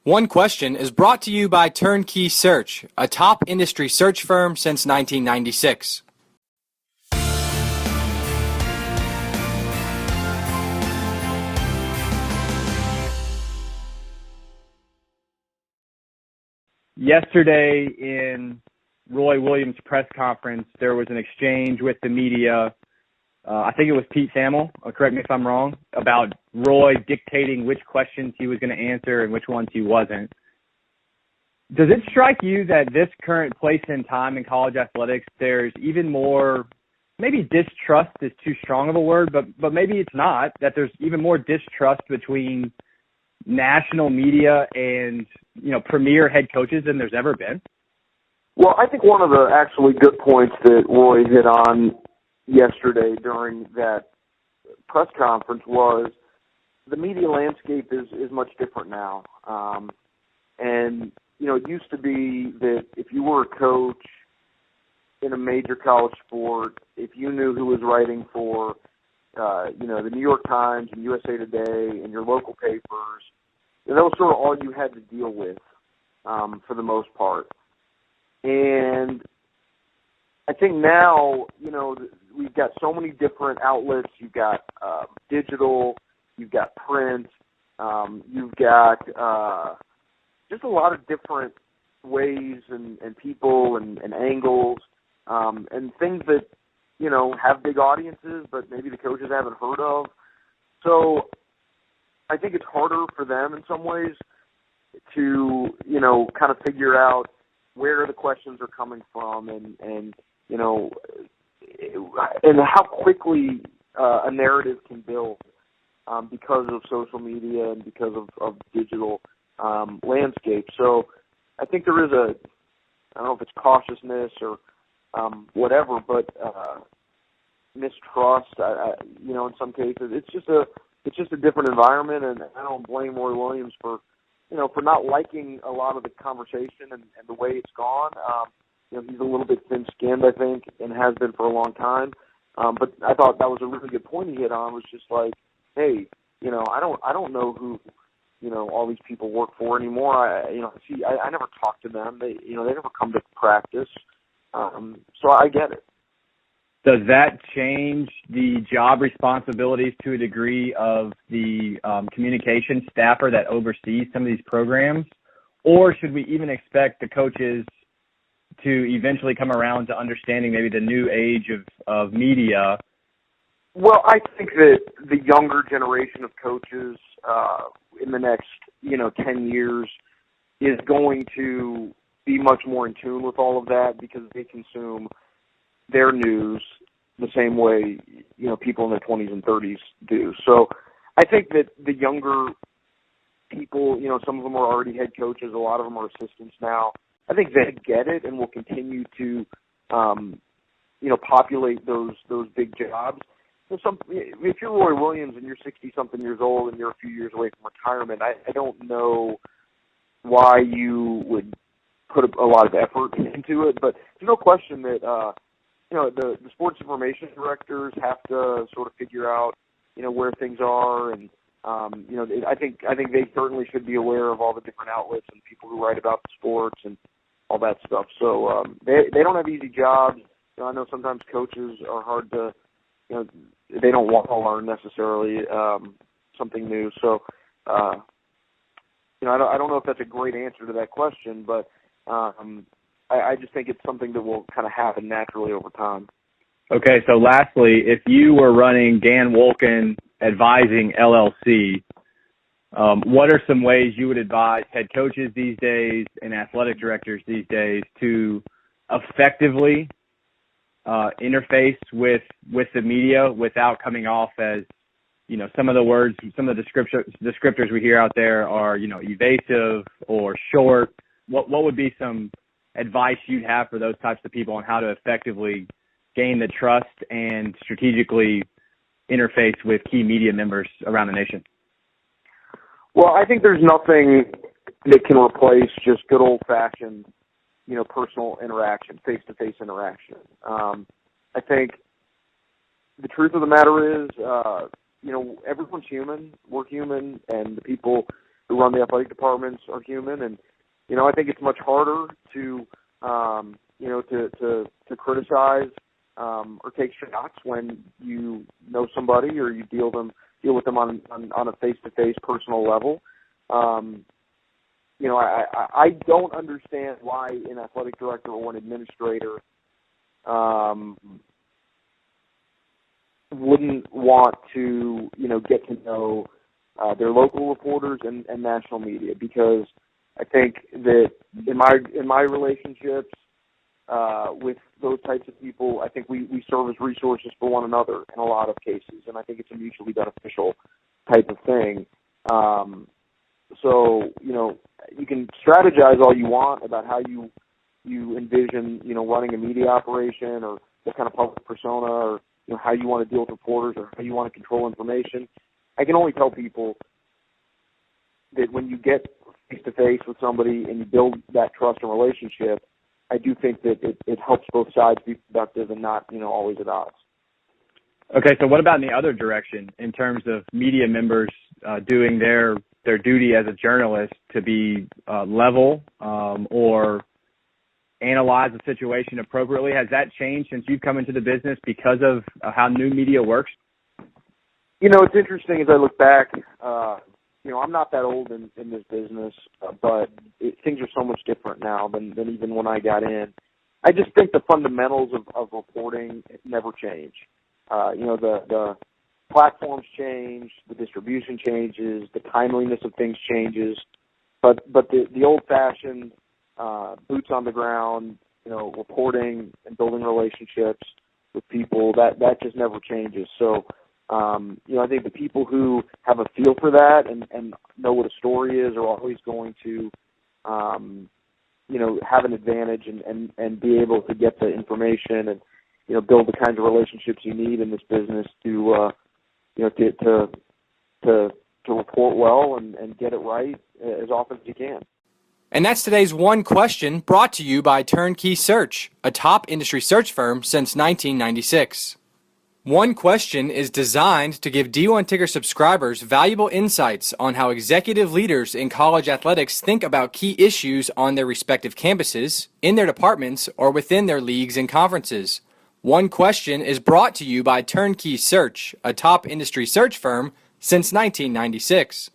One Question is brought to you by Turnkey Search, a top industry search firm since 1996. Yesterday in Roy Williams' press conference, there was an exchange with the media. I think it was Pete Thamel, correct me if I'm wrong, about Roy dictating which questions he was going to answer and which ones he wasn't. Does it strike you that this current place in time in college athletics, there's even more, maybe distrust is too strong of a word, but maybe it's not, that there's even more distrust between national media and, premier head coaches than there's ever been? Well, I think one of the actually good points that Roy hit on yesterday during that press conference was the media landscape is much different now. And, it used to be that if you were a coach in a major college sport, if you knew who was writing for, the New York Times and USA Today and your local papers, that was sort of all you had to deal with for the most part. And I think now, we've got so many different outlets. You've got digital, you've got print, you've got just a lot of different ways and people and angles and things that, have big audiences, but maybe the coaches haven't heard of. So I think it's harder for them in some ways to, kind of figure out where the questions are coming from and how quickly a narrative can build because of social media and because of digital landscape. So I think there is I don't know if it's cautiousness or whatever, but mistrust. In some cases, it's just a different environment, and I don't blame Roy Williams for not liking a lot of the conversation and the way it's gone. He's a little bit thin-skinned, I think, and has been for a long time. But I thought that was a really good point he hit on. Was just like, hey, I don't know who all these people work for anymore. I never talk to them. They never come to practice. So I get it. Does that change the job responsibilities to a degree of the communication staffer that oversees some of these programs? Or should we even expect the coaches to eventually come around to understanding maybe the new age of media? Well, I think that the younger generation of coaches in the next, 10 years is going to be much more in tune with all of that because they consume their news the same way, people in their 20s and 30s do. So I think that the younger people, some of them are already head coaches, a lot of them are assistants now. I think they get it and will continue to, populate those big jobs. If you're Roy Williams and you're 60-something years old and you're a few years away from retirement, I don't know why you would put a lot of effort into it. But there's no question that, the sports information directors have to sort of figure out, where things are. And, I think they certainly should be aware of all the different outlets and people who write about the sports and all that stuff. So they don't have easy jobs. I know sometimes coaches are hard to, they don't want to learn necessarily something new. So, I don't know if that's a great answer to that question, but I just think it's something that will kind of happen naturally over time. Okay, so lastly, if you were running Dan Wolken Advising LLC, what are some ways you would advise head coaches these days and athletic directors these days to effectively interface with the media without coming off as, some of the words, some of the descriptors we hear out there are, evasive or short. What would be some advice you'd have for those types of people on how to effectively gain the trust and strategically interface with key media members around the nation? Well, I think there's nothing that can replace just good old-fashioned, personal interaction, face-to-face interaction. I think the truth of the matter is, everyone's human. We're human, and the people run the athletic departments are human, and I think it's much harder to to criticize or take shots when you know somebody or you deal with them on a face-to-face personal level. I don't understand why an athletic director or an administrator wouldn't want to, get to know their local reporters and national media, because I think that in my relationships with those types of people, I think we serve as resources for one another in a lot of cases, and I think it's a mutually beneficial type of thing. So, you can strategize all you want about how you envision, running a media operation or what kind of public persona or, how you want to deal with reporters or how you want to control information. I can only tell people that when you get face-to-face with somebody and you build that trust and relationship, I do think that it helps both sides be productive and not, always at odds. Okay, so what about in the other direction in terms of media members doing their duty as a journalist to be level or analyze the situation appropriately? Has that changed since you've come into the business because of how new media works? It's interesting as I look back. I'm not that old in this business, but things are so much different now than even when I got in. I just think the fundamentals of reporting never change. The platforms change, the distribution changes, the timeliness of things changes, but the old-fashioned boots on the ground, reporting and building relationships with people, that just never changes. So, I think the people who have a feel for that and know what a story is are always going to, have an advantage and be able to get the information and, build the kinds of relationships you need in this business to report well and get it right as often as you can. And that's today's One Question, brought to you by Turnkey Search, a top industry search firm since 1996. One Question is designed to give D1 Ticker subscribers valuable insights on how executive leaders in college athletics think about key issues on their respective campuses, in their departments, or within their leagues and conferences. One Question is brought to you by Turnkey Search, a top industry search firm since 1996.